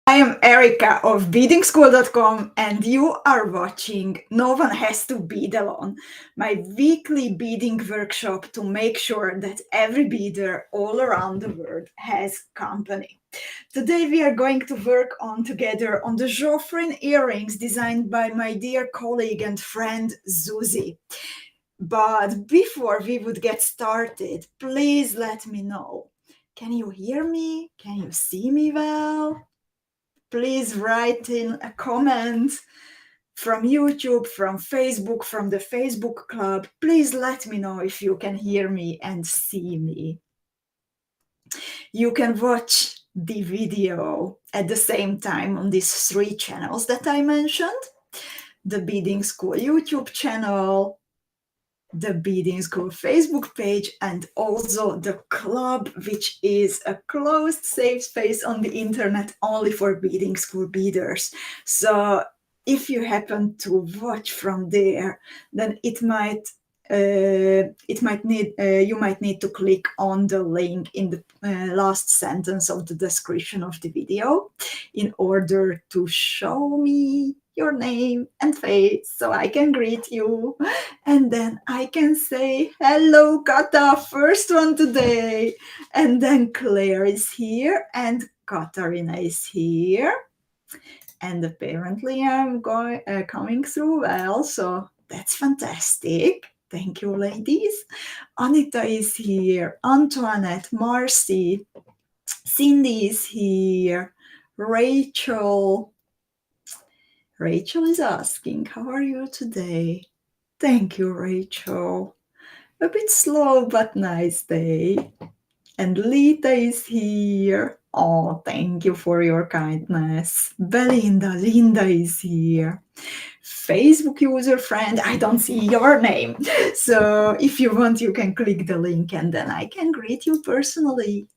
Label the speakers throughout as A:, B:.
A: I am Erika of beadingschool.com and you are watching No One Has to Bead Alone, my weekly beading workshop to make sure that every beader all around the world has company. Today we are going to work on together on the GEOFFRIN earrings designed by my dear colleague and friend Zuzi. But before we would get started, please let me know. Can you hear me? Can you see me well? Please write in a comment from YouTube, from Facebook, from the Facebook club. Please let me know if you can hear me and see me. You can watch the video at the same time on these 3 channels that I mentioned: the Beading School YouTube channel, the Beading School Facebook page, and also the club, which is a closed safe space on the internet only for Beading School beaders. So if you happen to watch from there, then you might need to click on the link in the last sentence of the description of the video in order to show me your name and face so I can greet you, and then I can say hello Kata, first one today, and then Claire is here and Katarina is here, and apparently I'm coming through well, so that's fantastic. Thank you, ladies. Anita is here, Antoinette, Marcy, Cindy is here, Rachel is asking, how are you today? Thank you, Rachel. A bit slow, but nice day. And Lita is here. Oh, thank you for your kindness. Linda is here. Facebook user friend, I don't see your name. So if you want, you can click the link and then I can greet you personally.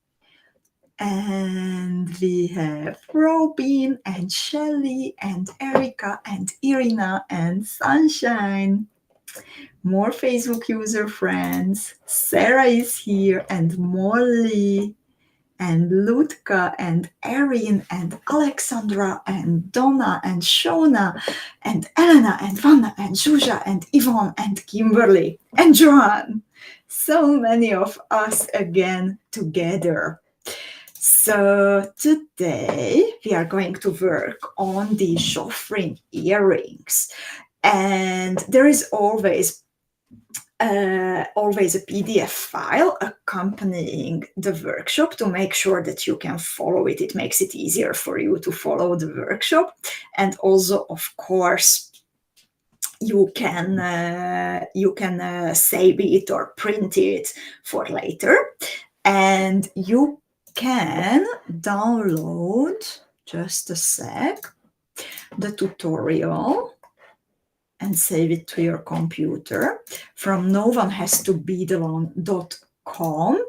A: And we have Robin and Shelly and Erika and Irina and Sunshine. More Facebook user friends. Sarah is here and Molly and Lutka and Erin and Alexandra and Donna and Shona and Elena and Vanna and Zuzia and Yvonne and Kimberly and Joanne. So many of us again together. So today we are going to work on the GEOFFRIN earrings, and there is always a PDF file accompanying the workshop to make sure that you can follow it. It makes it easier for you to follow the workshop, and also, of course, you can save it or print it for later, and you can download, just a sec, the tutorial and save it to your computer from noonehas2beadalone.com,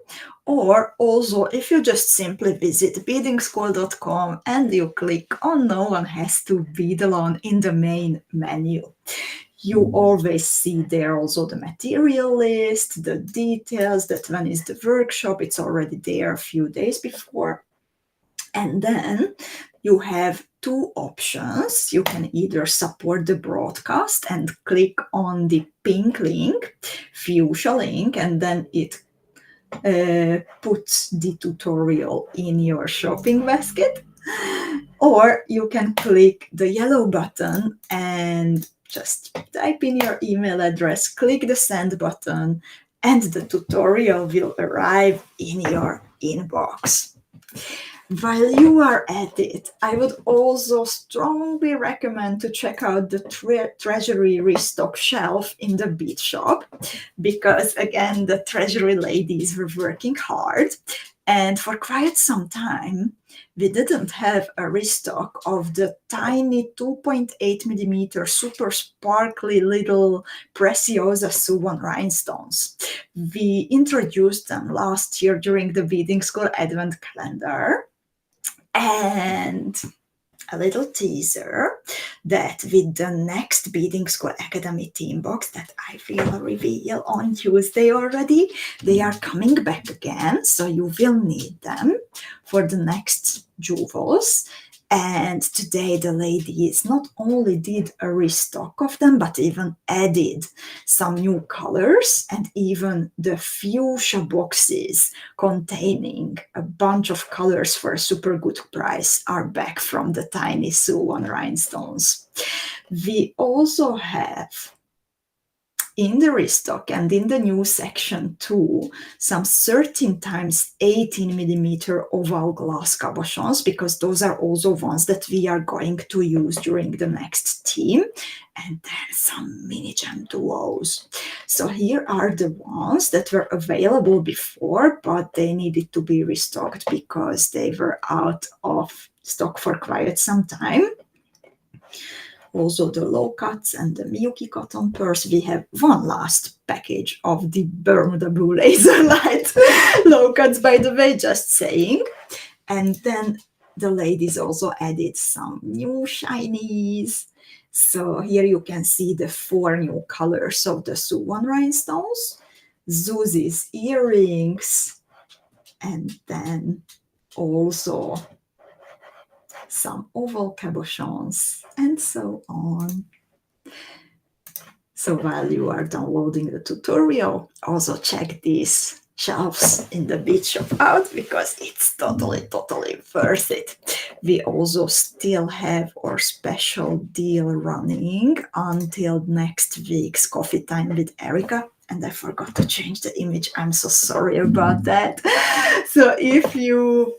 A: or also if you just simply visit beadingschool.com and you click on No One Has to Bead Alone in the main menu. You always see there also the material list, the details, that when is the workshop, it's already there a few days before. And then you have 2 options. You can either support the broadcast and click on the pink link, fuchsia link, and then it puts the tutorial in your shopping basket. Or you can click the yellow button and just type in your email address, click the send button, and the tutorial will arrive in your inbox. While you are at it, I would also strongly recommend to check out the Treasury restock shelf in the bead shop, because again, the Treasury ladies were working hard, and for quite some time we didn't have a restock of the tiny 2.8 millimeter super sparkly little Preciosa Chaton rhinestones. We introduced them last year during the Beading School Advent Calendar. And a little teaser that with the next Beading School Academy team box that I will reveal on Tuesday already, they are coming back again, so you will need them for the next jewels. And today the ladies not only did a restock of them, but even added some new colors, and even the fuchsia boxes containing a bunch of colors for a super good price are back from the tiny swan rhinestones. We also have in the restock and in the new section too, some 13 times 18 millimeter oval glass cabochons, because those are also ones that we are going to use during the next theme, and then some mini gem duos. So here are the ones that were available before, but they needed to be restocked because they were out of stock for quite some time. Also the low cuts and the Miyuki cotton purse. We have one last package of the Bermuda Blue Laser Light low cuts, by the way, just saying. And then the ladies also added some new shinies. So here you can see the 4 new colors of the swan rhinestones, Zuzi's earrings, and then also some oval cabochons, and so on. So while you are downloading the tutorial, also check these shelves in the bead shop out, because it's totally worth it. We also still have our special deal running until next week's Coffee Time with Erika. And I forgot to change the image. I'm so sorry about that. So if you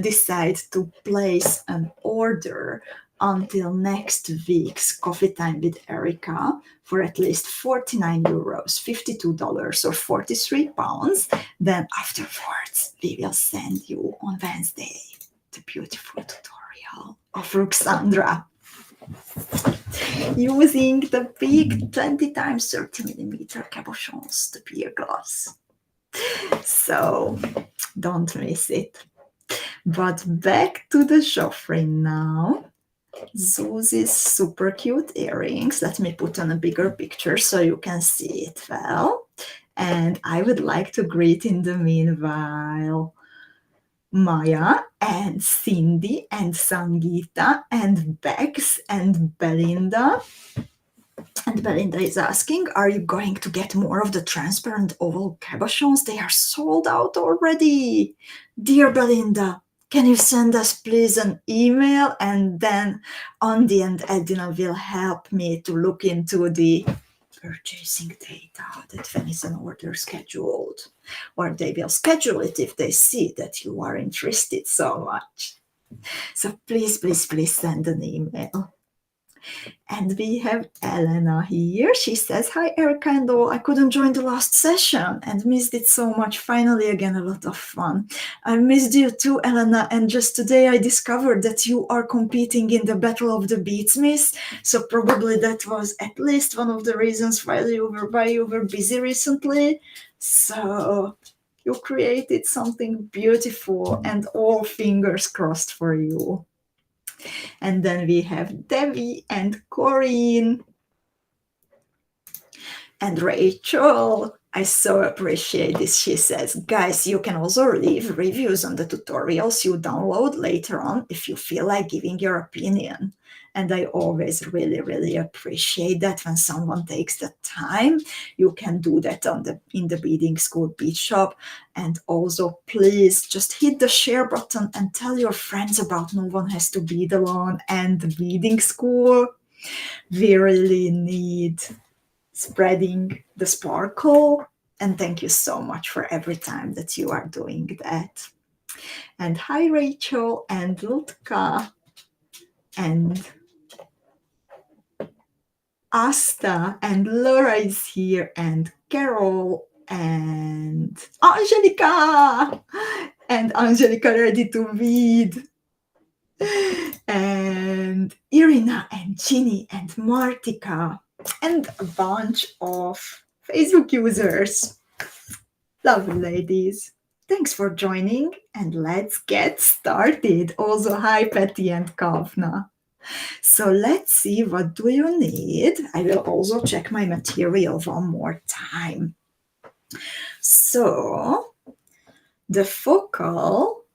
A: decide to place an order until next week's Coffee Time with Erika for at least 49 euros, $52 or 43 pounds, then afterwards we will send you on Wednesday the beautiful tutorial of Ruxandra using the big 20 times 30 millimeter cabochons, the beer glass. So don't miss it. But back to the GEOFFRIN now. Zuzi's super cute earrings. Let me put on a bigger picture so you can see it well. And I would like to greet in the meanwhile Maya and Cindy and Sangeeta and Bex and Belinda. And Belinda is asking, are you going to get more of the transparent oval cabochons? They are sold out already. Dear Belinda, can you send us please an email, and then on the end Edina will help me to look into the purchasing data that when is an order scheduled, or they will schedule it if they see that you are interested so much. So please send an email. And we have Elena here. She says, hi, Erika and all. I couldn't join the last session and missed it so much. Finally, again, a lot of fun. I missed you too, Elena. And just today I discovered that you are competing in the Battle of the Beadsmiths. So probably that was at least one of the reasons why you were busy recently. So you created something beautiful, and all fingers crossed for you. And then we have Debbie and Corinne and Rachel. I so appreciate this. She says, guys, you can also leave reviews on the tutorials you download later on if you feel like giving your opinion. And I always really appreciate that when someone takes the time. You can do that in the Beading School Bead Shop. And also, please just hit the share button and tell your friends about No One Has to Bead Alone and the Beading School. We really need spreading the sparkle. And thank you so much for every time that you are doing that. And hi, Rachel and Lutka and Asta, and Laura is here, and Carol, and Angelica, and Angelica ready to bead, and Irina, and Ginny, and Martika, and a bunch of Facebook users. Lovely ladies. Thanks for joining, and let's get started. Also, hi, Patty and Kavna. So let's see, what do you need? I will also check my material one more time. So the focal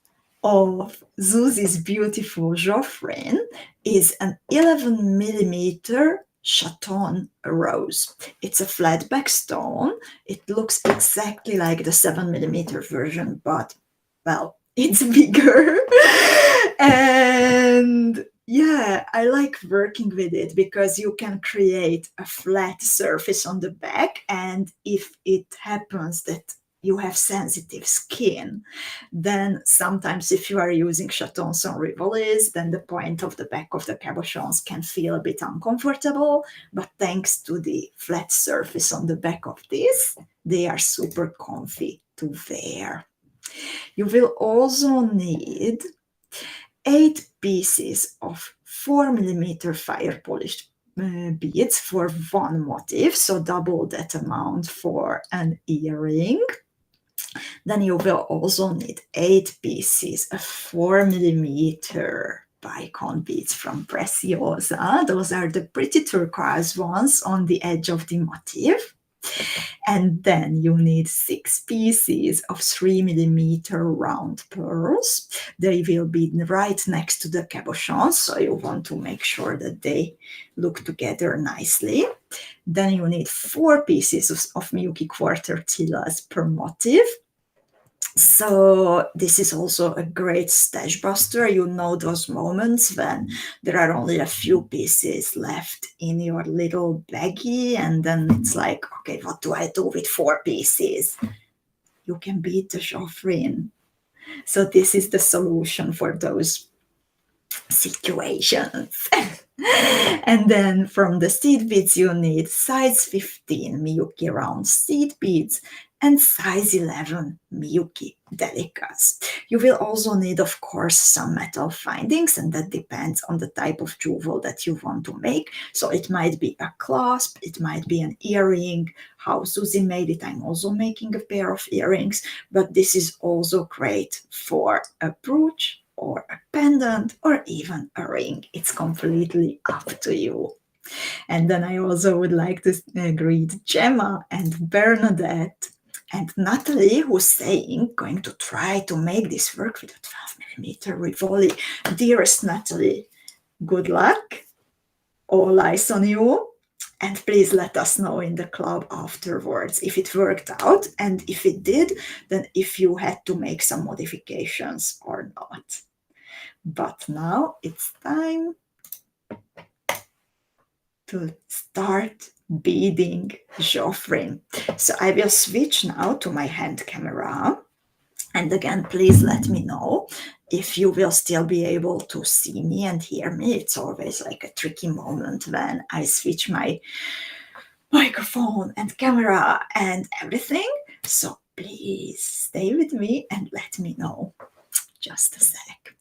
A: of Zuzi's beautiful Joffrin is an 11 millimeter Chaton Rose. It's a flatback stone. It looks exactly like the 7 millimeter version, but, well, it's bigger. And yeah, I like working with it because you can create a flat surface on the back, and if it happens that you have sensitive skin, then sometimes if you are using chatons on rivolis, then the point of the back of the cabochons can feel a bit uncomfortable, but thanks to the flat surface on the back of this, they are super comfy to wear. You will also need 8 pieces of 4 millimeter fire polished beads for one motif, so double that amount for an earring. Then you will also need 8 pieces of 4 millimeter bicone beads from Preciosa. Those are the pretty turquoise ones on the edge of the motif. And then you need 6 pieces of 3 millimeter round pearls. They will be right next to the cabochon, so you want to make sure that they look together nicely. Then you need 4 pieces of Miyuki Quarter Tilas per motif. So this is also a great stash buster. You know those moments when there are only a few pieces left in your little baggie, and then it's like, okay, what do I do with 4 pieces? You can beat the Joffrin. So this is the solution for those situations. And then from the seed beads, you need size 15 Miyuki round seed beads and size 11 Miyuki Delicas. You will also need, of course, some metal findings, and that depends on the type of jewel that you want to make. So it might be a clasp, it might be an earring. How Susie made it, I'm also making a pair of earrings, but this is also great for a brooch or a pendant or even a ring. It's completely up to you. And then I also would like to greet Gemma and Bernadette and Natalie, who's saying, going to try to make this work with a 12 millimeter Rivoli. Dearest Natalie, good luck. All eyes on you. And please let us know in the club afterwards if it worked out, and if it did, then if you had to make some modifications or not. But now it's time to start beading Joffrin. So I will switch now to my hand camera. And again, please let me know if you will still be able to see me and hear me. It's always like a tricky moment when I switch my microphone and camera and everything. So please stay with me and let me know. Just a sec.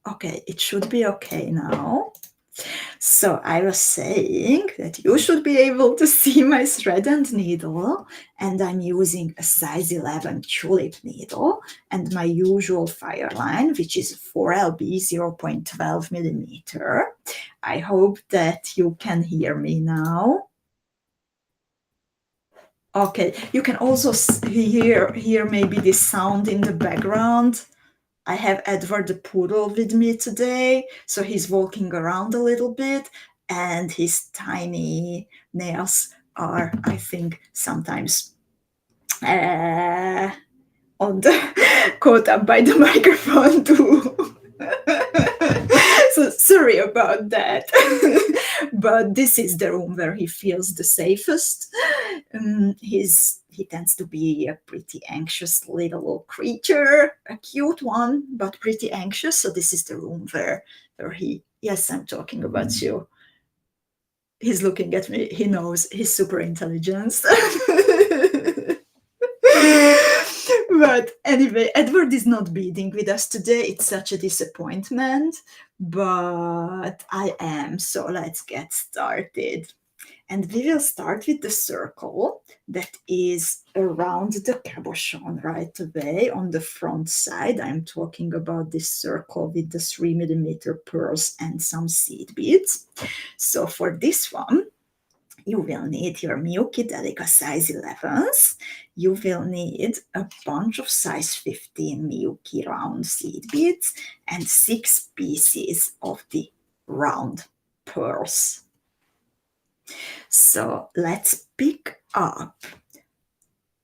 A: Okay, it should be okay now. So I was saying that you should be able to see my thread and needle, and I'm using a size 11 tulip needle and my usual fire line, which is 4LB 0.12 millimeter. I hope that you can hear me now. Okay, you can also hear maybe this sound in the background. I have Edward the poodle with me today, so he's walking around a little bit, and his tiny nails are, I think, sometimes on the caught up by the microphone too. So sorry about that. But this is the room where he feels the safest. he tends to be a pretty anxious little creature, a cute one, but pretty anxious. So this is the room where he, yes, I'm talking about you. He's looking at me. He knows his super intelligence. But anyway, Edward is not beading with us today. It's such a disappointment, but I am. So let's get started. And we will start with the circle that is around the cabochon right away on the front side. I'm talking about this circle with the 3mm pearls and some seed beads. So for this one, you will need your Miyuki Delica size 11s. You will need a bunch of size 15 Miyuki round seed beads and 6 pieces of the round pearls. So let's pick up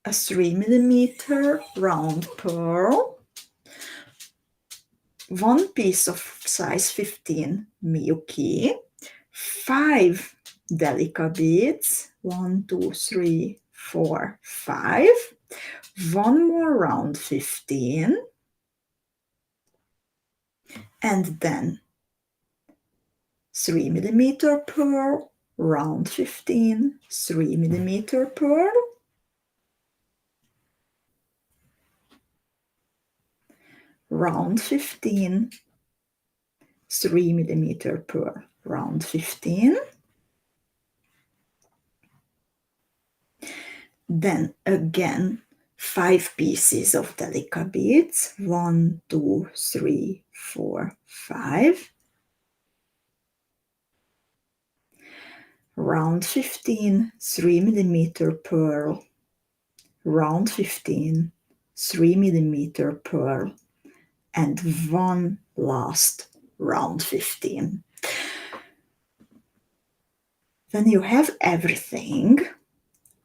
A: a 3mm round pearl, one piece of size 15 Miyuki, 5 Delica beads, 1, 2, 3, 4, 5, one more round 15, and then 3mm pearl, round 15, 3mm pearl, round 15, 3mm pearl, round 15. Then again, 5 pieces of Delica beads, 1, 2, 3, 4, 5. Round 15, 3mm pearl, round 15, 3mm pearl, and one last round 15. When you have everything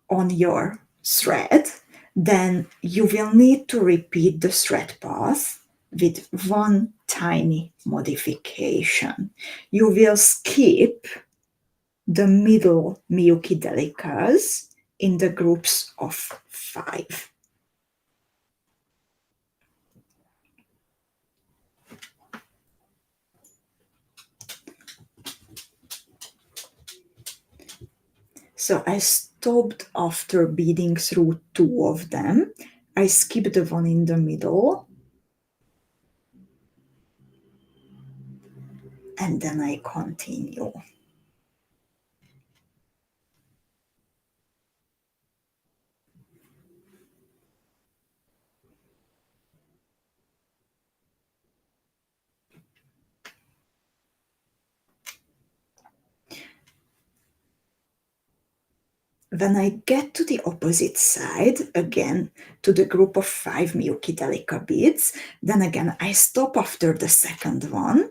A: on your thread, then you will need to repeat the thread path with one tiny modification. You will skip the middle Miyuki Delicas in the groups of 5. So I stopped after beading through 2 of them. I skipped the one in the middle. And then I continue. When I get to the opposite side, again, to the group of 5 Miyuki Delica beads, then again, I stop after the second one,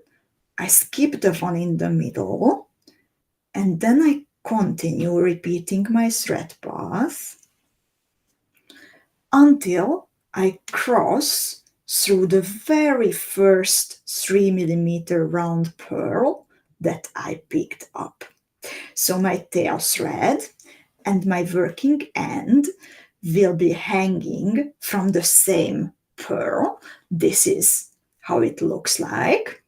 A: I skip the one in the middle, and then I continue repeating my thread path until I cross through the very first 3mm round pearl that I picked up. So my tail thread and my working end will be hanging from the same pearl. This is how it looks like.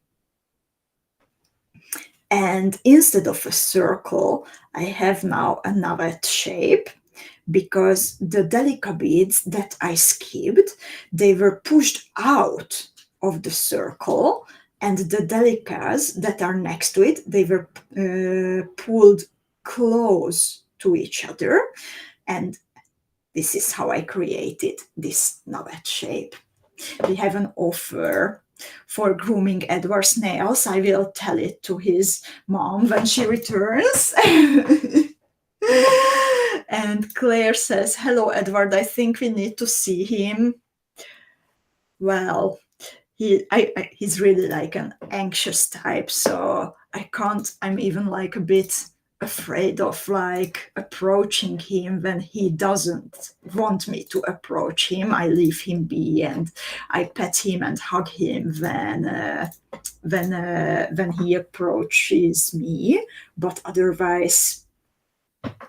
A: And instead of a circle, I have now a navette shape because the Delica beads that I skipped, they were pushed out of the circle, and the Delicas that are next to it, they were pulled close to each other, and this is how I created this navette shape. We have an offer for grooming Edward's nails. I will tell it to his mom when she returns. And Claire says, hello, Edward, I think we need to see him. Well, he's really like an anxious type, so I'm even like a bit afraid of like approaching him when he doesn't want me to approach him. I leave him be and I pet him and hug him when he approaches me, but otherwise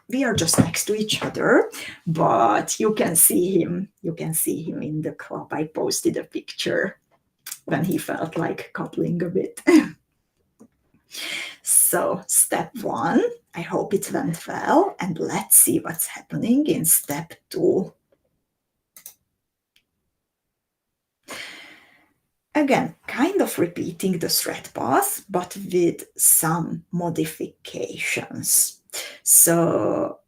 A: we are just next to each other, but you can see him. You can see him in the club. I posted a picture when he felt like cuddling a bit. So step 1, I hope it went well, and let's see what's happening in step 2. Again, kind of repeating the thread path, but with some modifications. So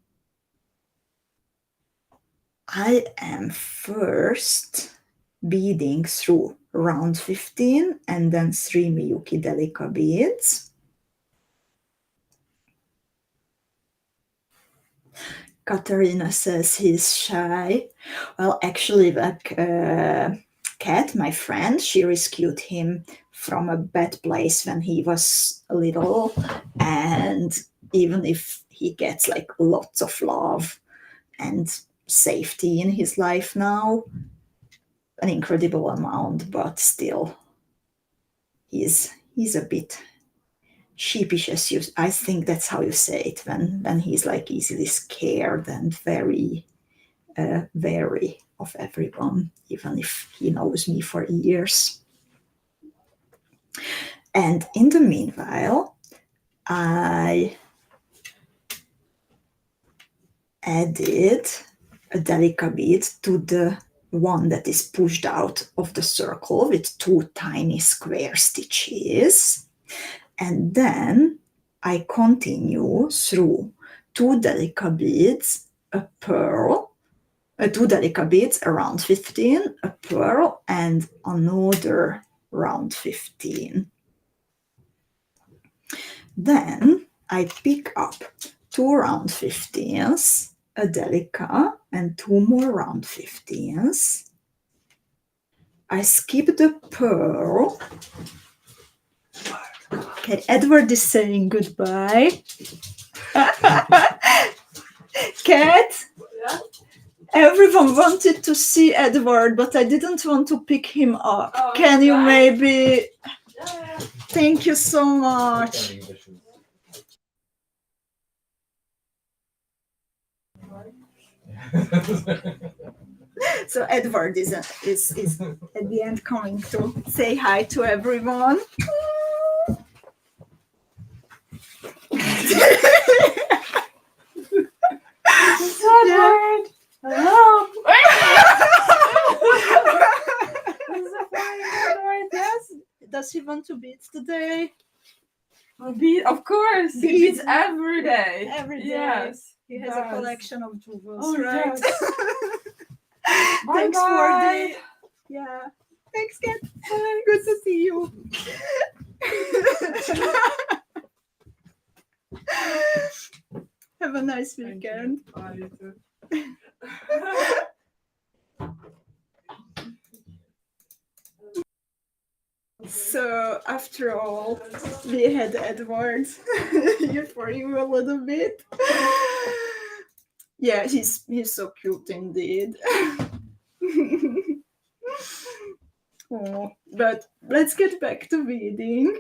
A: I am first beading through round 15 and then 3 Miyuki Delica beads. Katarina says he's shy. Well, actually, Kat, my friend, she rescued him from a bad place when he was little, and even if he gets like lots of love and safety in his life now, an incredible amount, but still he's a bit sheepish, as you, I think that's how you say it, when he's like easily scared and very wary of everyone, even if he knows me for years. And in the meanwhile, I added a Delica bead to the one that is pushed out of the circle with 2 tiny square stitches. And then I continue through 2 Delica beads, a pearl, 2 Delica beads around 15, a pearl, and another round 15. Then I pick up 2 round 15s, a Delica, and 2 more round 15s. I skip the pearl. Okay, Edward is saying goodbye. Kat?
B: Yeah?
A: Everyone wanted to see Edward, but I didn't want to pick him up.
B: Oh,
A: Can you
B: right.
A: maybe...
B: Yeah.
A: Thank you so much. So Edward is at the end coming to say hi to everyone.
B: Edward! Hello!
A: Yes. Does he want to bead today?
B: Bead, of course!
A: Beads.
B: Beads every day!
A: Every day.
B: Yes.
A: He has a collection of jewels,
B: Oh,
A: right?
B: yes.
A: Thanks
B: Bye.
A: for the... Yeah. Thanks, Kat. Good to see you. Have a nice weekend.
B: Bye, you too.
A: So after all, we had Edward here for you a little bit. Yeah, he's so cute indeed. Oh, but let's get back to beading.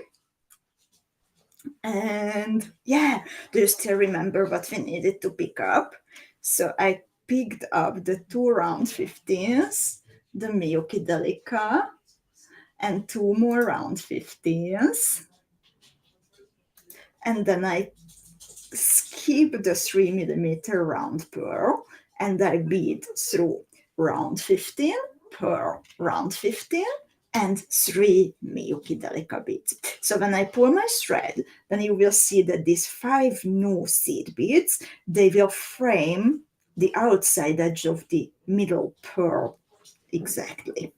A: And yeah, do you still remember what we needed to pick up? So I picked up the 2 round 15s, the Miyuki Delica, and 2 more round 15s. And then I skip the 3 millimeter round pearl and I bead through round 15, pearl, round 15, and 3 Miyuki Delica beads. So when I pull my thread, then you will see that these 5 new seed beads, they will frame the outside edge of the middle pearl exactly.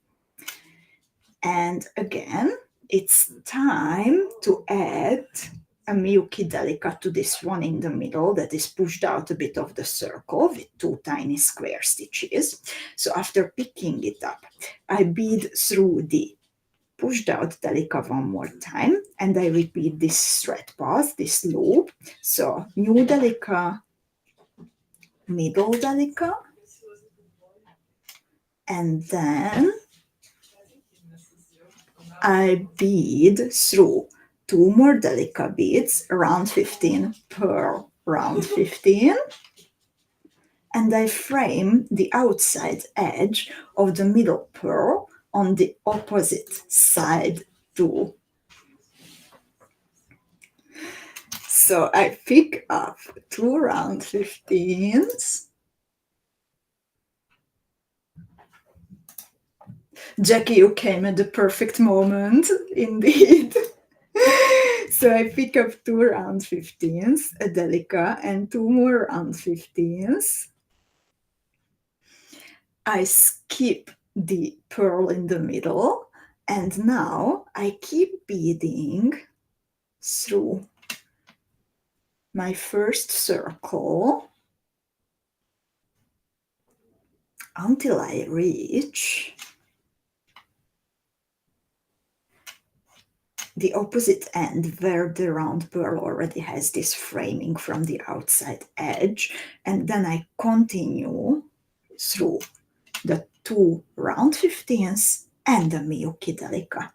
A: And again, it's time to add a Miyuki Delica to this one in the middle that is pushed out a bit of the circle with 2 tiny square stitches. So after picking it up, I bead through the pushed out Delica one more time, and I repeat this thread path, this loop. So new Delica, middle Delica, and then I bead through 2 more Delica beads, around 15, pearl, round 15, and I frame the outside edge of the middle pearl on the opposite side too. So I pick up 2 round 15s. Jackie, you came at the perfect moment, indeed. So I pick up 2 round 15s, a Delica, and 2 more round 15s. I skip the pearl in the middle, and now I keep beading through my first circle until I reach the opposite end where the round pearl already has this framing from the outside edge, and then I continue through the 2 round 15s and the Miyuki Delica.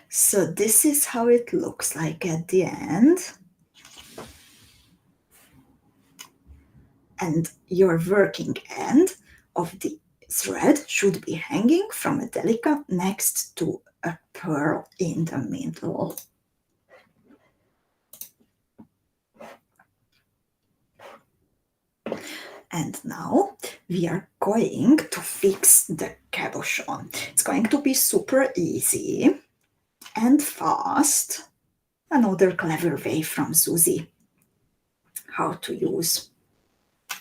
A: So this is how it looks like at the end. And your working end of the thread should be hanging from a Delica next to a pearl in the middle. And now we are going to fix the cabochon. It's going to be super easy and fast. Another clever way from Susie how to use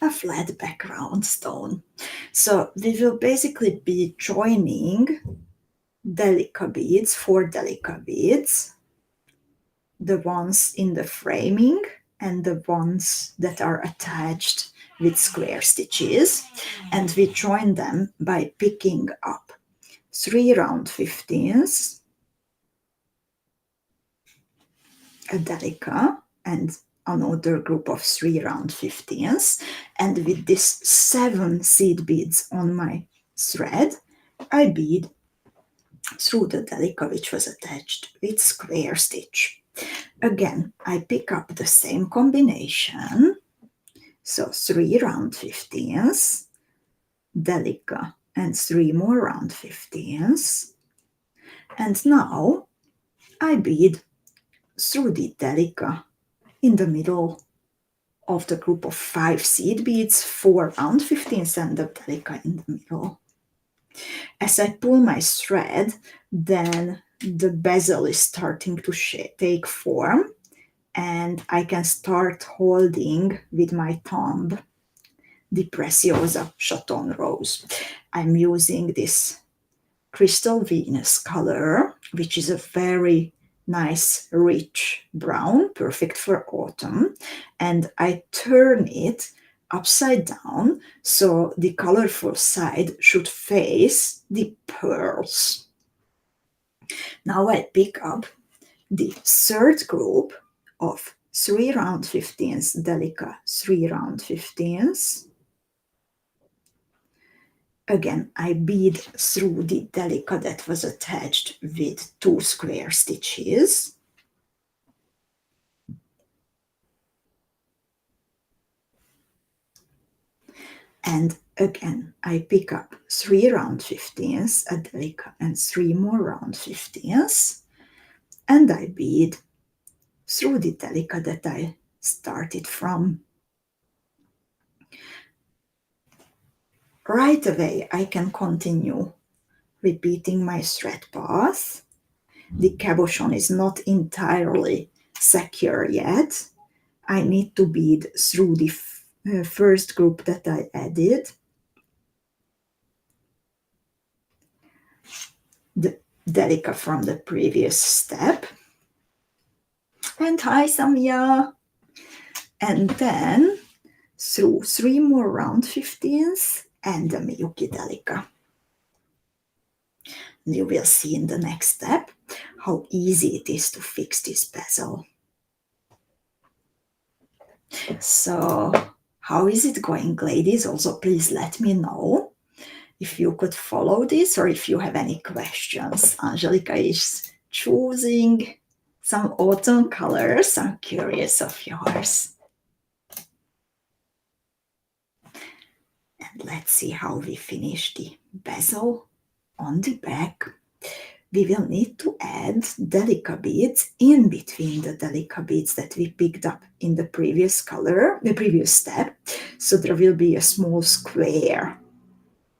A: a flat background stone. So we will basically be joining Delica beads, 4 Delica beads, the ones in the framing and the ones that are attached with square stitches, and we join them by picking up 3 round 15s, a Delica, and another group of 3 round 15s, and with this 7 seed beads on my thread, I bead through the Delica which was attached with square stitch. Again, I pick up the same combination, so 3 round 15s, Delica, and 3 more round 15s, and now I bead through the Delica in the middle of the group of 5 seed beads, 4 round 15s, and the Delica in the middle. As I pull my thread, then the bezel is starting to take form, and I can start holding with my thumb the Preciosa Chaton Rose. I'm using this Crystal Venus color, which is a very nice rich brown, perfect for autumn, and I turn it upside down so the colorful side should face the pearls. Now I pick up the third group of 3 round 15s, Delica 3 round 15s. Again, I bead through the Delica that was attached with 2 square stitches. And again, I pick up 3 round 15s, a Delica, and 3 more round 15s. And I bead through the Delica that I started from. Right away, I can continue repeating my thread path. The cabochon is not entirely secure yet. I need to bead through the first group that I added, the Delica from the previous step. And hi, Samia! And then through 3 more round 15s and the Miyuki Delica. You will see in the next step how easy it is to fix this bezel. So, how is it going, ladies? Also, please let me know if you could follow this or if you have any questions. Angelica is choosing some autumn colors. I'm curious of yours. And let's see how we finish the bezel on the back. We will need to add Delica beads in between the Delica beads that we picked up in the previous color, the previous step. So there will be a small square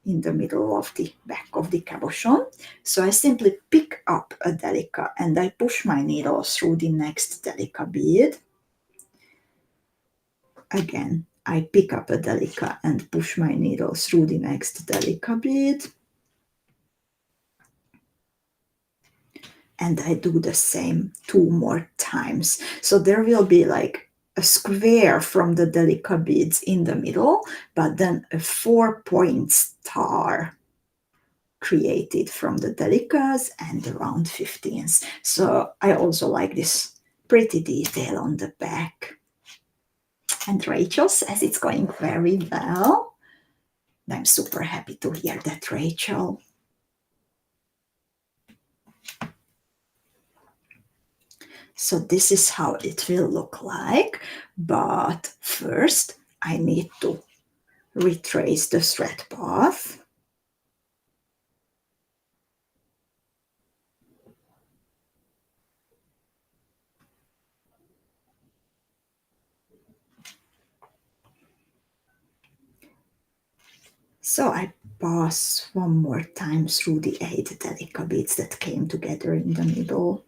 A: in the middle of the back of the cabochon. So I simply pick up a Delica and I push my needle through the next Delica bead. Again, I pick up a Delica and push my needle through the next Delica bead. And I do the same 2 more times. So there will be like a square from the Delica beads in the middle, but then a 4-point star created from the Delicas and the round 15s. So I also like this pretty detail on the back. And Rachel says it's going very well. I'm super happy to hear that, Rachel. So this is how it will look like, but first I need to retrace the thread path. So I pass one more time through the 8 Delica beads that came together in the middle.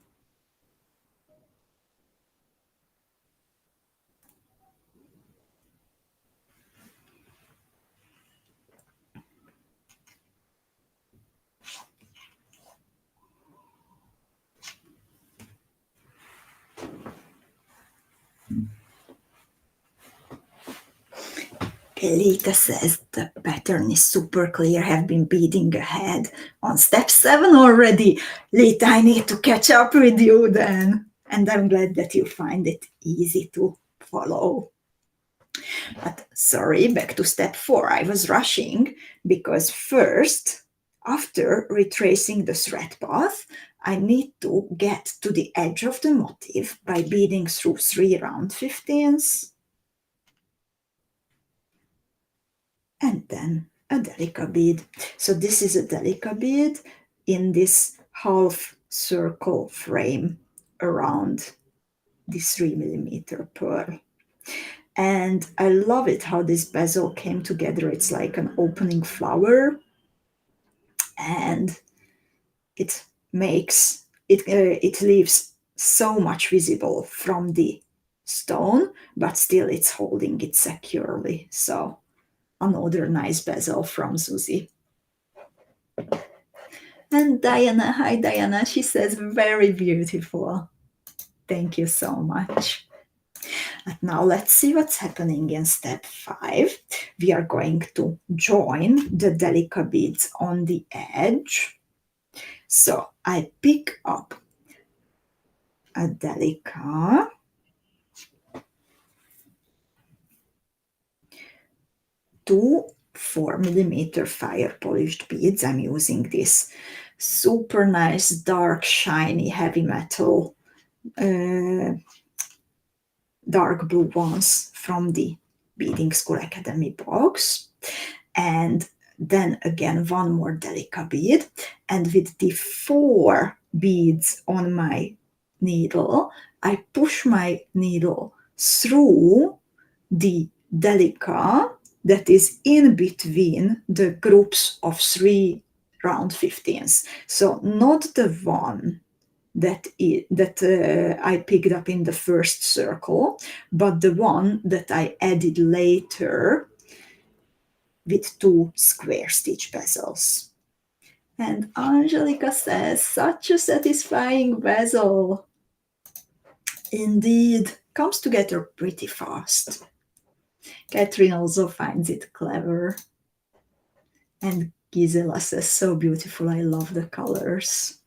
A: Erika says the pattern is super clear. Have been beading ahead on step 7 already. Lita, I need to catch up with you then. And I'm glad that you find it easy to follow. But sorry, back to step 4. I was rushing because first, after retracing the thread path, I need to get to the edge of the motif by beading through 3 round 15s. And then a Delica bead. So this is a Delica bead in this half circle frame around the 3mm pearl. And I love it how this bezel came together. It's like an opening flower, and it makes it, it leaves so much visible from the stone, but still it's holding it securely. So another nice bezel from Susie. And Diana, hi Diana, she says very beautiful. Thank you so much. And now let's see what's happening in step 5. We are going to join the Delica beads on the edge. So I pick up a Delica, two 4mm fire polished beads. I'm using this super nice, dark, shiny, heavy metal, dark blue ones from the Beading School Academy box. And then again, one more Delica bead. And with the 4 beads on my needle, I push my needle through the Delica that is in between the groups of 3 round 15s. So not the one that I picked up in the first circle, but the one that I added later with 2 square stitch bezels. And Angelica says, such a satisfying bezel. Indeed, comes together pretty fast. Catherine also finds it clever. And Gisela says, so beautiful, I love the colors.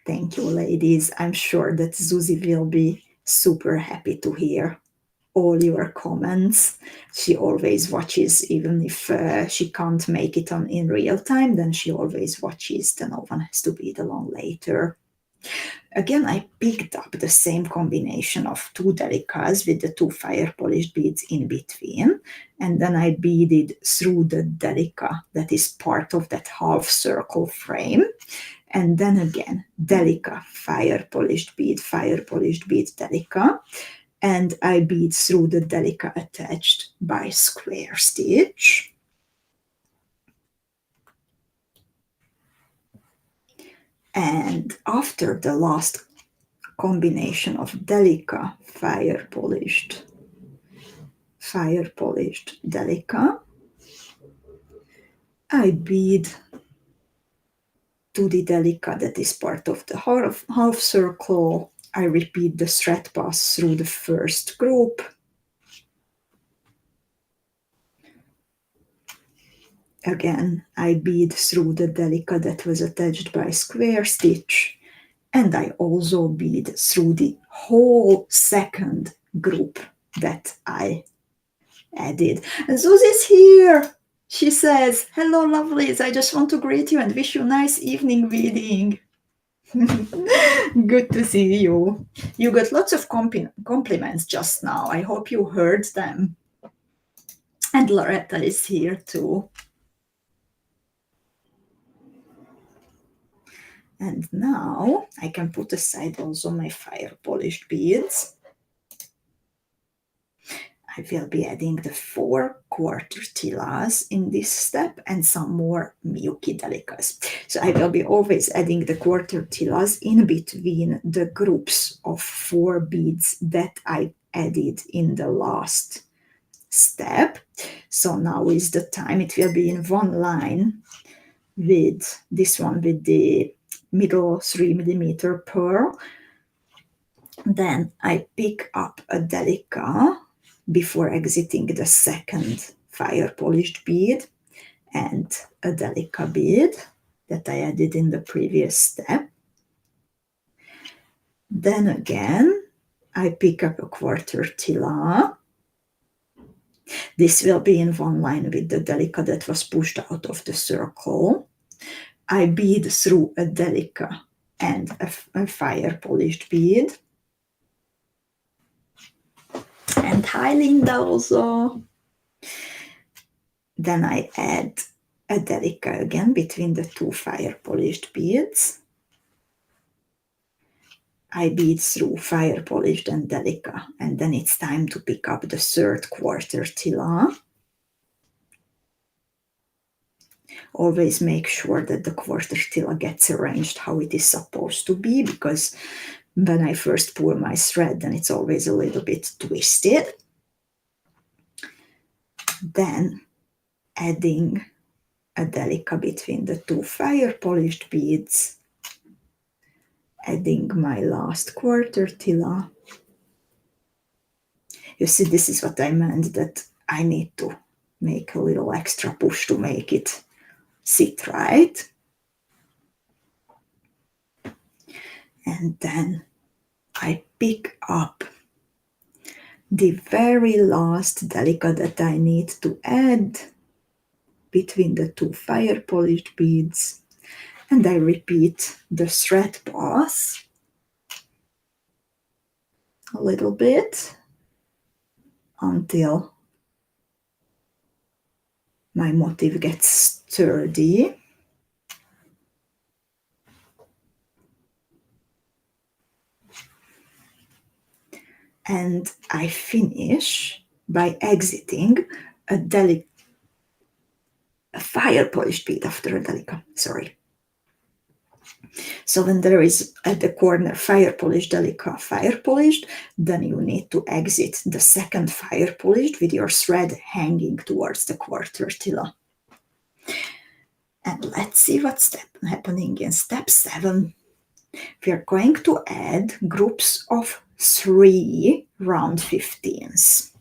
A: Thank you, ladies. I'm sure that Susie will be super happy to hear. all your comments. She always watches, even if she can't make it on in real time, then she always watches the No One Has to Bead Alone later. Again, I picked up the same combination of 2 Delicas with the 2 fire polished beads in between, and then I beaded through the Delica that is part of that half circle frame, and then again Delica, fire polished bead, Delica, and I bead through the Delica attached by square stitch. And after the last combination of Delica, fire polished Delica, I bead to the Delica that is part of the half circle. I repeat the thread pass through the first group. Again, I bead through the Delica that was attached by square stitch, and I also bead through the whole second group that I added. And Susie's here! She says, "Hello, lovelies, I just want to greet you and wish you a nice evening beading." Good to see you. You got lots of compliments just now. I hope you heard them. And Loretta is here too. And now I can put aside also my fire polished beads. I will be adding the 4 quarter tilas in this step and some more Miyuki Delicas. So I will be always adding the quarter tilas in between the groups of 4 beads that I added in the last step. So now is the time. It will be in one line with this one with the middle 3mm pearl. Then I pick up a Delica before exiting the second fire polished bead and a Delica bead that I added in the previous step. Then again, I pick up a quarter tila. This will be in one line with the Delica that was pushed out of the circle. I bead through a Delica and a fire polished bead. And hi, Linda, also. Then I add a Delica again between the 2 fire polished beads. I bead through fire polished and Delica, and then it's time to pick up the 3rd quarter tila. Always make sure that the quarter tila gets arranged how it is supposed to be, because when I first pull my thread, then it's always a little bit twisted. Then adding a Delica between the 2 fire polished beads, adding my last quarter tila. You see, this is what I meant, that I need to make a little extra push to make it sit right. And then I pick up the very last Delica that I need to add between the 2 fire polished beads, and I repeat the thread pass a little bit until my motif gets sturdy. And I finish by exiting a fire polished bead after a Delica, sorry. So when there is at the corner fire polished, Delica, fire polished, then you need to exit the second fire polished with your thread hanging towards the quarter tila. And let's see what's happening in step 7. We are going to add groups of 3 round 15s.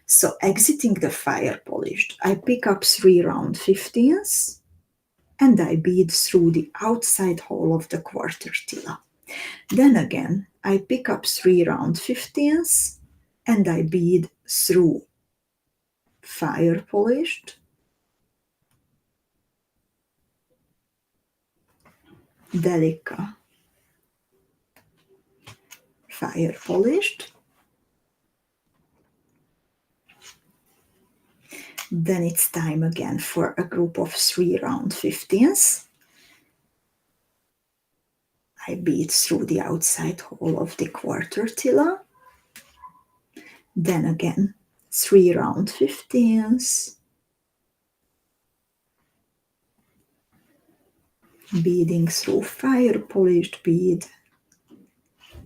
A: So exiting the fire polished, I pick up 3 round 15s and I bead through the outside hole of the quarter tila. Then again, I pick up 3 round 15s and I bead through fire polished, Delica, fire polished. Then it's time again for a group of 3 round 15s. I bead through the outside hole of the quarter tila. Then again, 3 round 15s. Beading through fire polished bead,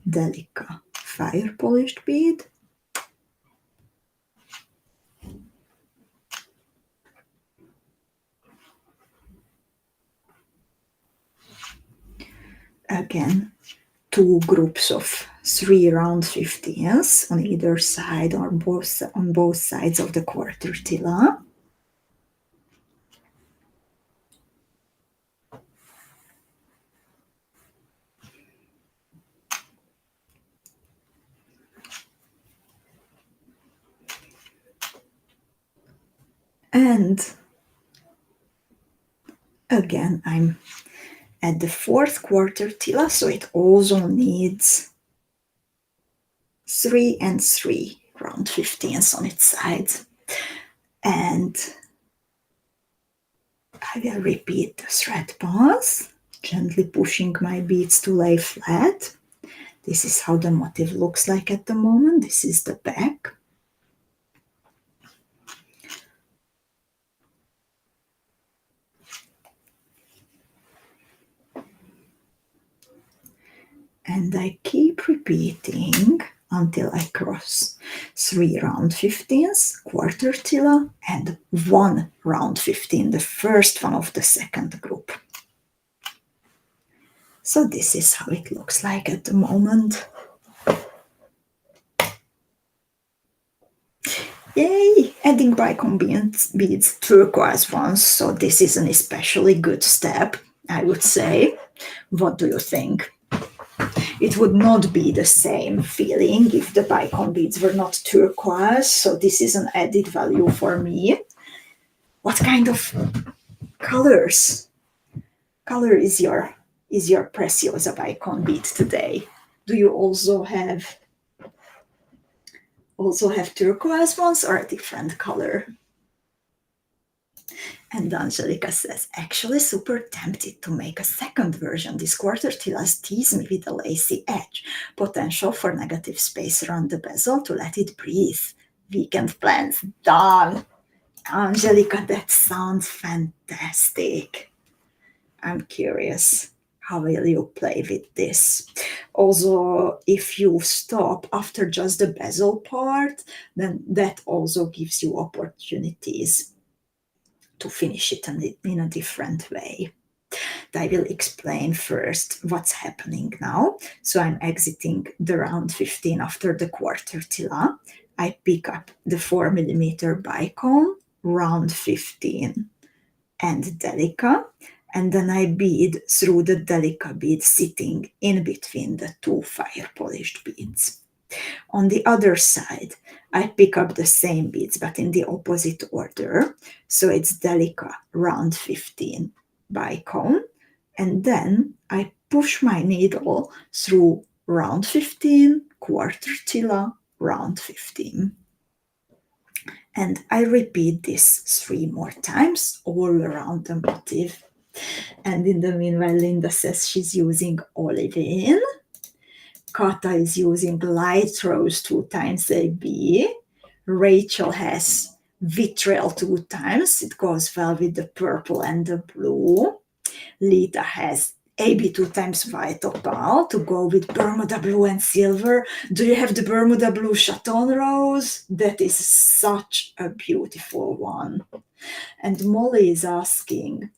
A: Delica, fire polished bead. Again, 2 groups of 3 round 15s on either side or on both sides of the quarter tila. And again, I'm at the 4th quarter tila, so it also needs 3 and 3 round 15s on its sides. And I will repeat the thread pass, gently pushing my beads to lay flat. This is how the motif looks like at the moment. This is the back. And I keep repeating until I cross 3 round 15s, quarter tila, and 1 round 15, the first one of the second group. So this is how it looks like at the moment. Yay! Adding bicone beads, turquoise ones, so this is an especially good step, I would say. What do you think? It would not be the same feeling if the bicone beads were not turquoise, so this is an added value for me. What kind of color is your Preciosa bicone bead today? Do you also have turquoise ones or a different color? And Angelica says, actually super tempted to make a second version. This quarter tilas tease me with a lacy edge. Potential for negative space around the bezel to let it breathe. Weekend plans done. Angelica, that sounds fantastic. I'm curious. How will you play with this? Also, if you stop after just the bezel part, then that also gives you opportunities to finish it in a different way. I will explain first what's happening now. So I'm exiting the round 15 after the quarter tila. I pick up the 4 millimeter bicone, round 15, and Delica, and then I bead through the Delica bead sitting in between the 2 fire polished beads. On the other side, I pick up the same beads, but in the opposite order. So it's Delica, round 15, bicone, and then I push my needle through round 15, quarter tila, round 15. And I repeat this 3 more times all around the motif. And in the meanwhile, Linda says she's using olivine. Kata is using light rose 2 times AB. Rachel has vitriol 2 times. It goes well with the purple and the blue. Lita has AB 2 times white opal to go with Bermuda blue and silver. Do you have the Bermuda blue Chaton Rose? That is such a beautiful one. And Molly is asking,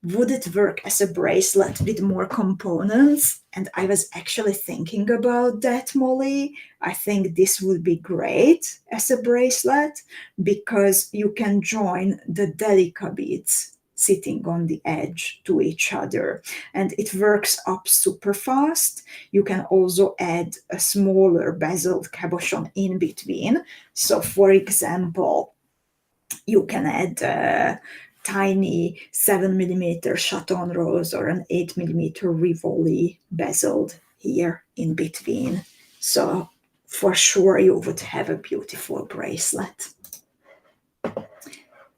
A: would it work as a bracelet with more components? And I was actually thinking about that, Molly. I think this would be great as a bracelet because you can join the Delica beads sitting on the edge to each other, and it works up super fast. You can also add a smaller bezeled cabochon in between. So for example, you can add a tiny 7mm Chaton Rose or an 8mm Rivoli bezeled here in between. So for sure you would have a beautiful bracelet.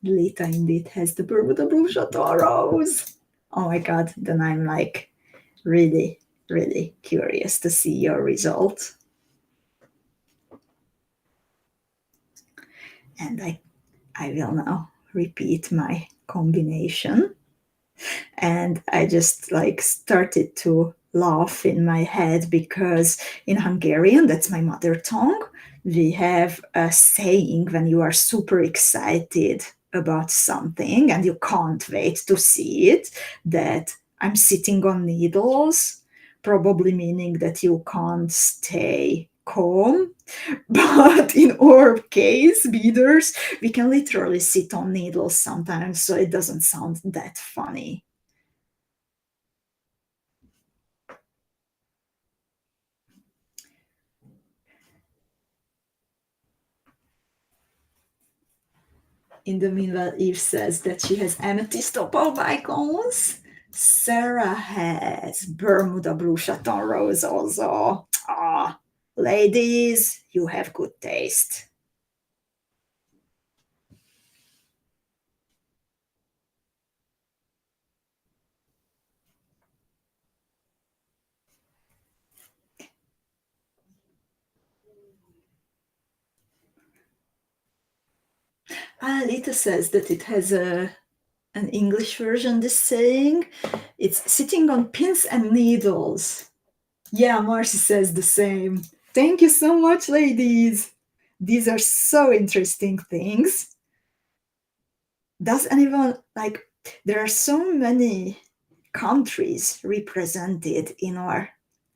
A: Lita indeed has the Bermuda Blue Chaton Rose. Oh my god, then I'm like really, really curious to see your result. And I will now repeat my combination. And I just like started to laugh in my head because in Hungarian, that's my mother tongue, we have a saying when you are super excited about something and you can't wait to see it, that I'm sitting on needles, probably meaning that you can't stay calm. But in our case, beaders, we can literally sit on needles sometimes, so it doesn't sound that funny. In the meanwhile, Eve says that she has amethyst opal bicones. Sarah has Bermuda Blue Chaton Rose also. Ah, ladies, you have good taste. Alita says that it has an English version, this saying. It's sitting on pins and needles. Yeah, Marcy says the same. Thank you so much, ladies. These are so interesting things. Does anyone like, there are so many countries represented in our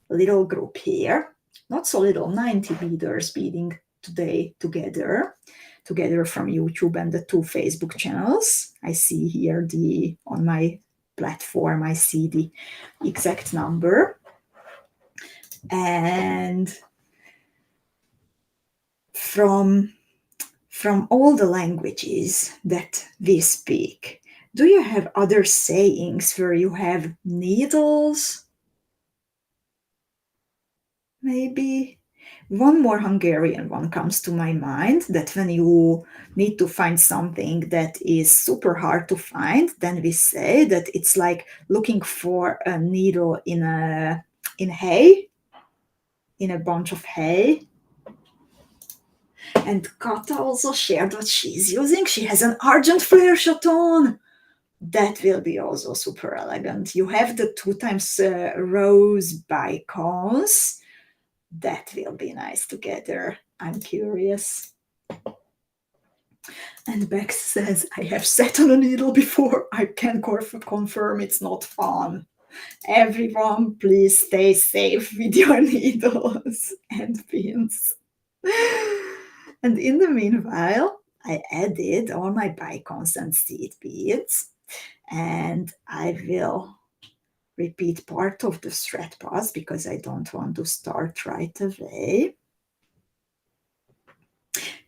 A: little group here. Not so little, 90 beaders beading today together from YouTube and the 2 Facebook channels. I see here on my platform, I see the exact number. And from all the languages that we speak, do you have other sayings where you have needles? Maybe one more Hungarian one comes to my mind, that when you need to find something that is super hard to find, then we say that it's like looking for a needle in hay, in a bunch of hay. And Kata also shared what she's using. She has an argent flare chaton. That will be also super elegant. You have the 2 times rose bicones. That will be nice together. I'm curious. And Bex says, I have sat on a needle before. I can confirm it's not fun. Everyone, please stay safe with your needles and pins. And in the meanwhile, I added all my bicones and seed beads, and I will repeat part of the thread pass because I don't want to start right away.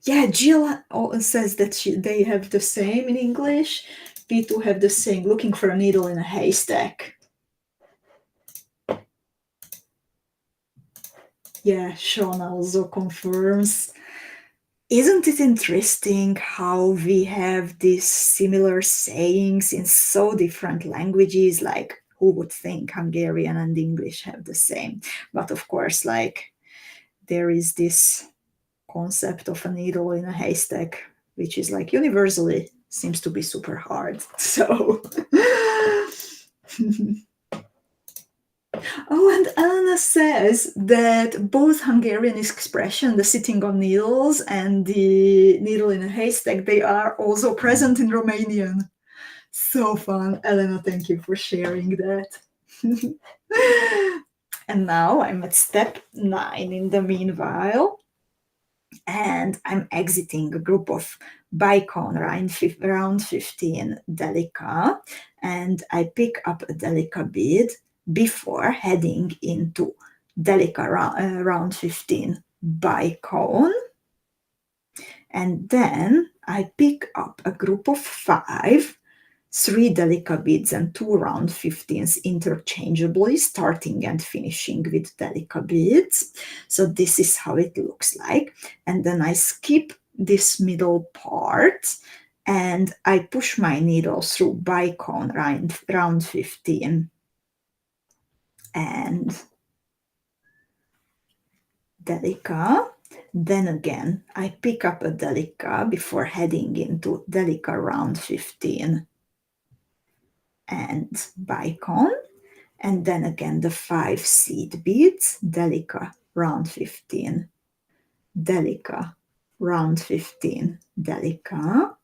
A: Yeah, Jill says that they have the same in English. We too have the same, looking for a needle in a haystack. Yeah, Sean also confirms. Isn't it interesting how we have these similar sayings in so different languages? Like, who would think Hungarian and English have the same? But of course, like, there is this concept of a needle in a haystack, which is like universally seems to be super hard. So oh, and Elena says that both Hungarian expression, the sitting on needles and the needle in a haystack, they are also present in Romanian. So fun. Elena, thank you for sharing that. And now I'm at step 9 in the meanwhile. and I'm exiting a group of bicone round 15 Delica, and I pick up a Delica bead before heading into Delica round 15 bicone, and then I pick up a group of 5, 3 Delica beads and 2 round 15s interchangeably, starting and finishing with Delica beads. So this is how it looks like. And then I skip this middle part and I push my needle through bicone round 15 and Delica. Then again, I pick up a Delica before heading into Delica round 15 and bicone, and then again the 5 seed beads, Delica round 15, Delica round 15, Delica,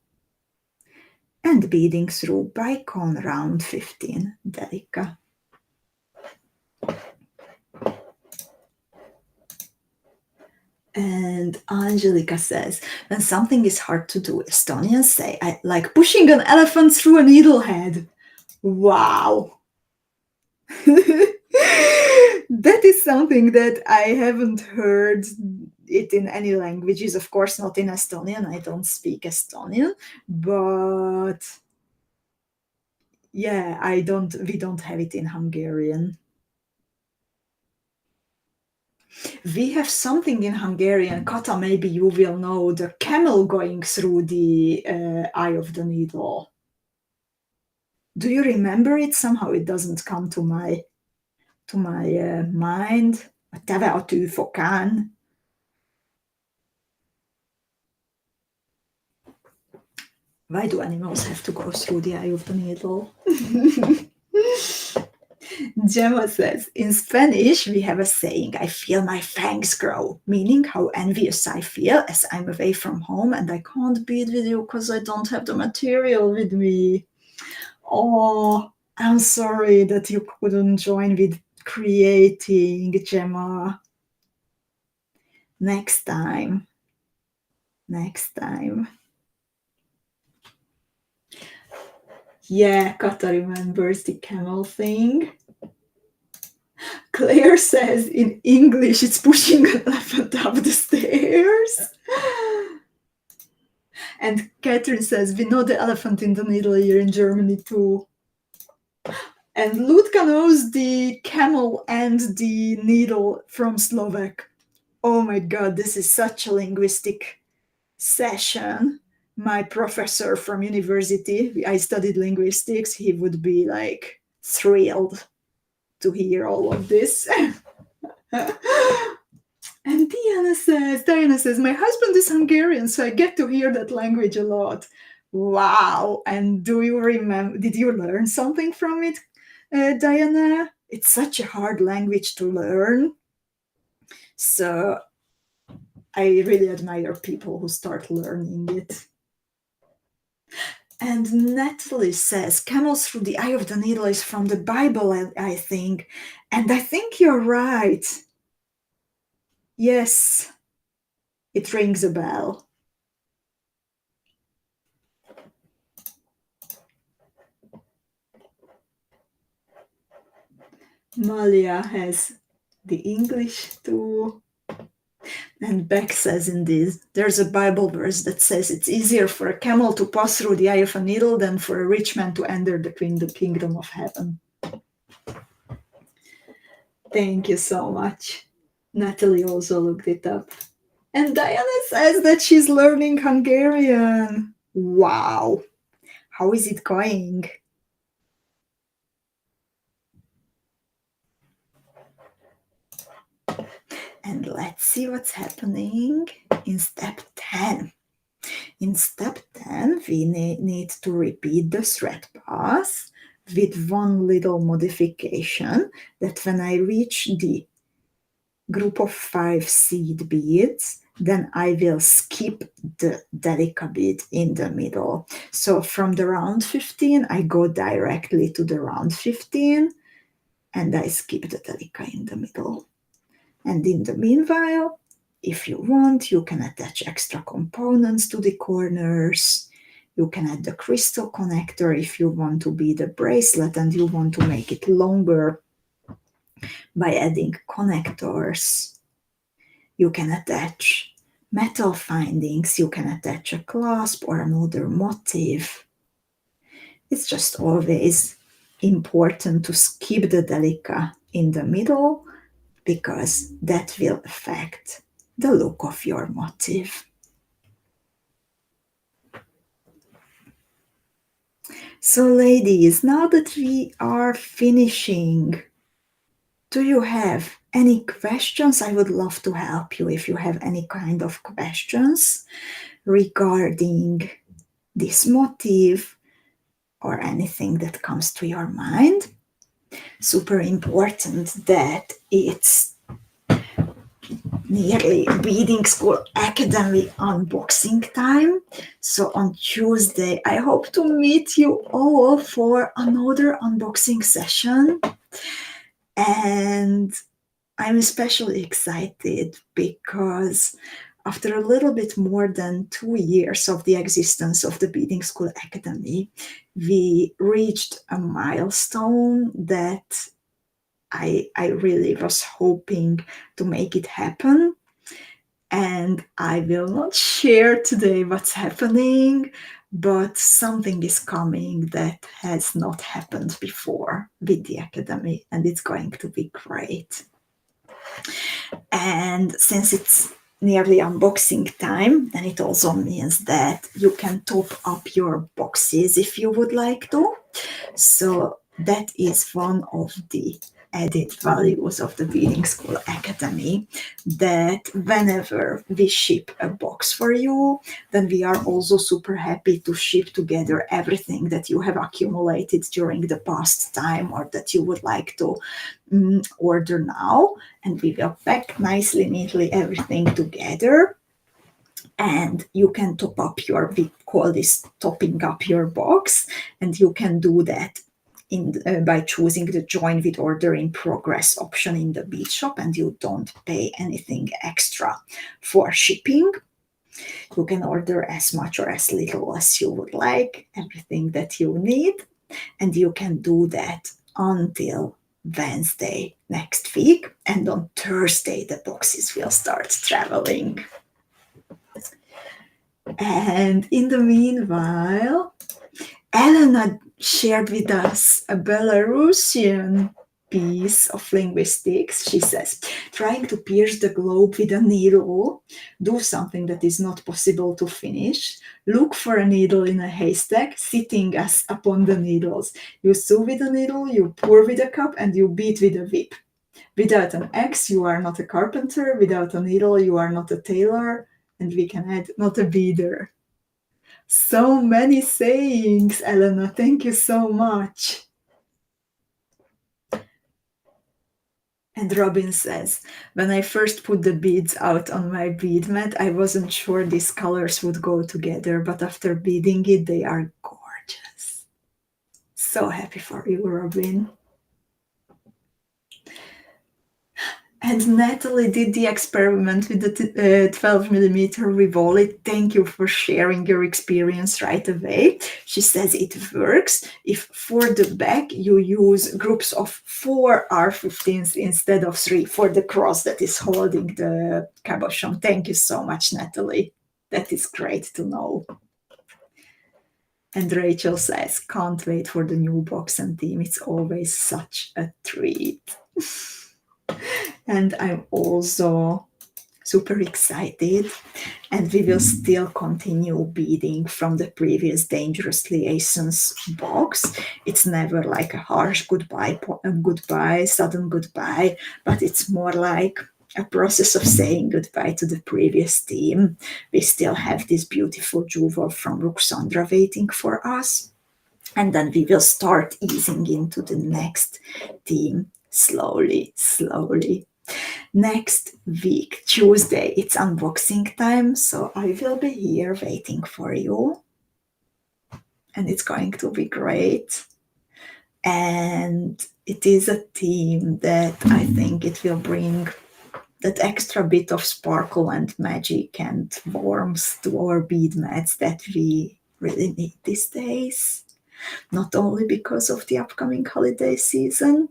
A: and beading through bicone round 15, Delica. And Angelica says, when something is hard to do, Estonians say, I like pushing an elephant through a needle head. Wow. That is something that I haven't heard it in any languages. Of course, not in Estonian. I don't speak Estonian, but yeah, we don't have it in Hungarian. We have something in Hungarian, Kata, maybe you will know, the camel going through the eye of the needle. Do you remember it? Somehow it doesn't come to my mind. A teve a tűfokán. Why do animals have to go through the eye of the needle? Gemma says, in Spanish, we have a saying, I feel my fangs grow, meaning how envious I feel as I'm away from home and I can't bead with you because I don't have the material with me. Oh, I'm sorry that you couldn't join with creating, Gemma. Next time. Yeah, Kata remembers the camel thing. Claire says in English it's pushing an elephant up the stairs. And Catherine says, we know the elephant in the needle here in Germany too. And Ludka knows the camel and the needle from Slovak. Oh my god, this is such a linguistic session. My professor from university, I studied linguistics, he would be like thrilled to hear all of this. And Diana says, my husband is Hungarian, so I get to hear that language a lot. Wow. And do you remember, did you learn something from it, Diana? It's such a hard language to learn. So I really admire people who start learning it. And Natalie says, camels through the eye of the needle is from the Bible, I think. And I think you're right. Yes, it rings a bell. Malia has the English too. And Beck says in this, there's a Bible verse that says it's easier for a camel to pass through the eye of a needle than for a rich man to enter the kingdom of heaven. Thank you so much. Natalie also looked it up. And Diana says that she's learning Hungarian. Wow. How is it going? And let's see what's happening in step 10. In step 10, we need to repeat the thread pass with one little modification, that when I reach the group of 5 seed beads, then I will skip the Delica bead in the middle. So from the round 15, I go directly to the round 15 and I skip the Delica in the middle. And in the meanwhile, if you want, you can attach extra components to the corners. You can add the crystal connector if you want to be the bracelet and you want to make it longer by adding connectors. You can attach metal findings. You can attach a clasp or another motif. It's just always important to skip the Delica in the middle because that will affect the look of your motif. So ladies, now that we are finishing, do you have any questions? I would love to help you if you have any kind of questions regarding this motif or anything that comes to your mind. Super important that it's nearly Beading School Academy unboxing time. So on Tuesday, I hope to meet you all for another unboxing session. And I'm especially excited because after a little bit more than 2 years of the existence of the Beading School Academy, we reached a milestone that I really was hoping to make it happen. And I will not share today what's happening, but something is coming that has not happened before with the Academy, and it's going to be great. And since it's nearly unboxing time, then it also means that you can top up your boxes if you would like to. So that is one of the added values of the Beading School Academy, that whenever we ship a box for you, then we are also super happy to ship together everything that you have accumulated during the past time or that you would like to order now, and we will pack nicely, neatly everything together. And you can top up your, we call this topping up your box, and you can do that by choosing the join with order in progress option in the Bead shop, and you don't pay anything extra for shipping. You can order as much or as little as you would like, everything that you need, and you can do that until Wednesday next week, and on Thursday the boxes will start traveling. And in the meanwhile, Elena shared with us a Belarusian piece of linguistics. She says, trying to pierce the globe with a needle, do something that is not possible to finish, look for a needle in a haystack, sitting as upon the needles. You sew with a needle, you pour with a cup, and you beat with a whip. Without an axe, you are not a carpenter. Without a needle, you are not a tailor. And we can add, not a beader. So many sayings, Elena. Thank you so much. And Robin says, when I first put the beads out on my bead mat, I wasn't sure these colors would go together, but after beading it, they are gorgeous. So happy for you, Robin. And Natalie did the experiment with the 12 millimeter Rivoli. Thank you for sharing your experience right away. She says it works if for the back you use groups of 4 R15s instead of 3 for the cross that is holding the cabochon. Thank you so much, Natalie. That is great to know. And Rachel says, can't wait for the new box and theme. It's always such a treat. And I'm also super excited, and we will still continue beading from the previous Dangerous Liaisons box. It's never like a harsh goodbye, sudden goodbye, but it's more like a process of saying goodbye to the previous team. We still have this beautiful jewel from Ruxandra waiting for us, and then we will start easing into the next team slowly. Next week, Tuesday, it's unboxing time, so I will be here waiting for you. And it's going to be great. And it is a theme that I think it will bring that extra bit of sparkle and magic and warmth to our bead mats that we really need these days. Not only because of the upcoming holiday season,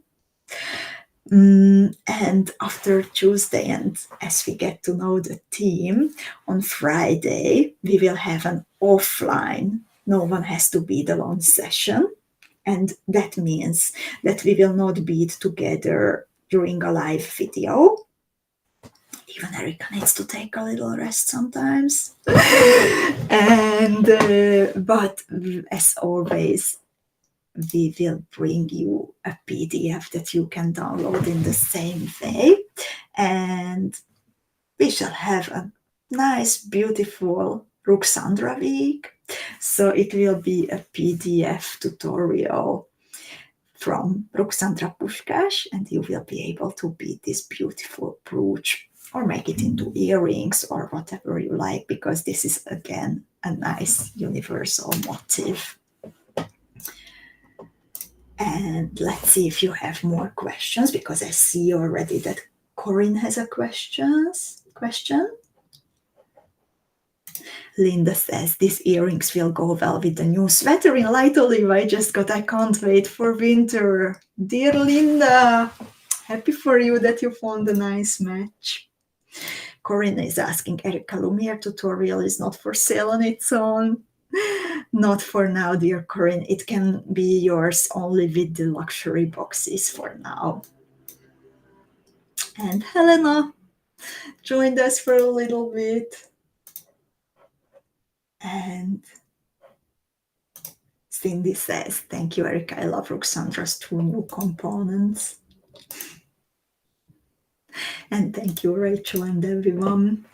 A: and after Tuesday, and as we get to know the team, on Friday, we will have an offline, no one has to bead alone session. And that means that we will not bead together during a live video. Even Erika needs to take a little rest sometimes. And but as always, we will bring you a PDF that you can download in the same way. And we shall have a nice, beautiful Ruxandra week. So it will be a PDF tutorial from Ruxandra Puskás, and you will be able to bead this beautiful brooch or make it into earrings or whatever you like, because this is again a nice universal motif. And let's see if you have more questions, because I see already that Corinne has a question. Linda says, these earrings will go well with the new sweater in light olive I just got. I can't wait for winter. Dear Linda, happy for you that you found a nice match. Corinne is asking, Erika, Lumiere tutorial is not for sale on its own. Not for now, dear Corinne. It can be yours only with the luxury boxes for now. And Helena joined us for a little bit. And Cindy says, thank you, Erika. I love Ruxandra's 2 new components. And thank you, Rachel, and everyone.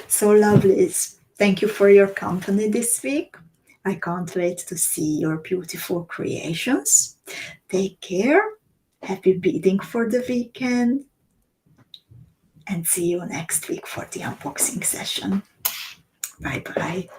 A: So lovely. Thank you for your company this week. I can't wait to see your beautiful creations. Take care. Happy beading for the weekend. And see you next week for the unboxing session. Bye-bye.